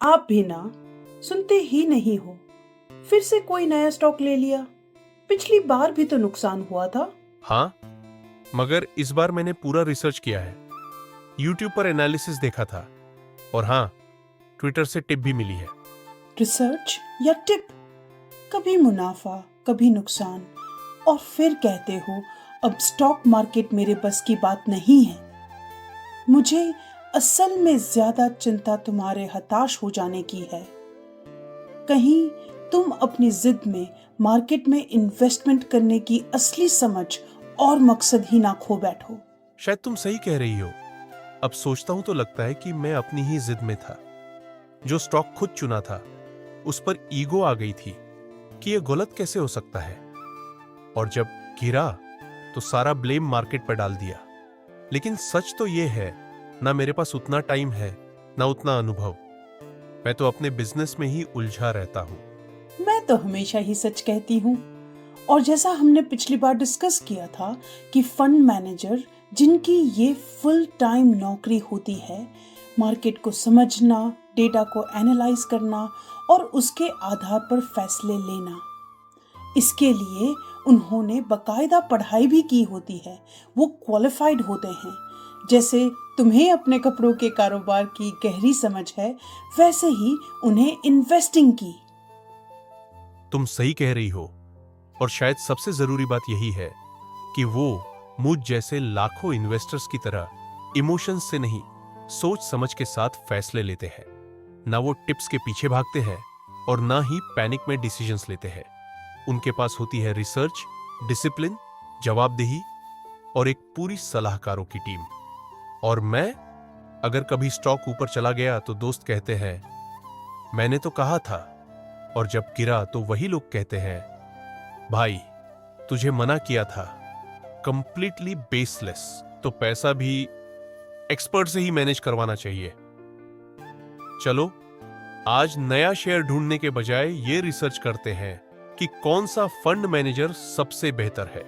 आप भी ना सुनते ही नहीं हो। फिर से कोई नया स्टॉक ले लिया। पिछली बार भी तो नुकसान हुआ था। हाँ, मगर इस बार मैंने पूरा रिसर्च किया है। YouTube पर एनालिसिस देखा था और हाँ, ट्विटर से टिप भी मिली है। रिसर्च या टिप? कभी मुनाफा कभी नुकसान, और फिर कहते हो अब स्टॉक मार्केट मेरे बस की बात नहीं है। मुझे असल में ज्यादा चिंता तुम्हारे हताश हो जाने की है। कहीं तुम अपनी जिद में मार्केट में इन्वेस्टमेंट करने की असली समझ और मकसद ही ना खो बैठो। शायद तुम सही कह रही हो। अब सोचता हूं तो लगता है कि मैं अपनी ही जिद में था। जो स्टॉक खुद चुना था उस पर ईगो आ गई थी कि यह गलत कैसे हो सकता है, और जब गिरा तो सारा ब्लेम मार्केट पर डाल दिया। लेकिन सच तो यह है, ना मेरे पास उतना टाइम है ना उतना अनुभव। मैं तो अपने बिजनेस में ही उलझा रहता हूं। मैं तो हमेशा ही सच कहती हूँ। और जैसा हमने पिछली बार डिस्कस किया था कि फंड मैनेजर जिनकी ये फुल टाइम नौकरी होती है, मार्केट को समझना, डेटा को एनालाइज करना और उसके आधार पर फैसले लेना, इसके लिए उन्होंने बकायदा पढ़ाई भी की होती है। वो क्वालिफाइड होते हैं। जैसे तुम्हें अपने कपड़ों के कारोबार की गहरी समझ है, वैसे ही उन्हें इन्वेस्टिंग की। तुम सही कह रही हो, और शायद सबसे जरूरी बात यही है कि वो मुझ जैसे लाखों इन्वेस्टर्स की तरह इमोशंस से नहीं, सोच समझ के साथ फैसले लेते हैं। ना वो टिप्स के पीछे भागते हैं और ना ही पैनिक में डिसीजंस लेते हैं। उनके पास होती है रिसर्च, डिसिप्लिन, जवाबदेही और एक पूरी सलाहकारों की टीम। और मैं, अगर कभी स्टॉक ऊपर चला गया तो दोस्त कहते हैं मैंने तो कहा था, और जब गिरा तो वही लोग कहते हैं भाई तुझे मना किया था। Completely baseless. तो पैसा भी एक्सपर्ट से ही मैनेज करवाना चाहिए। चलो, आज नया शेयर ढूंढने के बजाय ये रिसर्च करते हैं कि कौन सा फंड मैनेजर सबसे बेहतर है।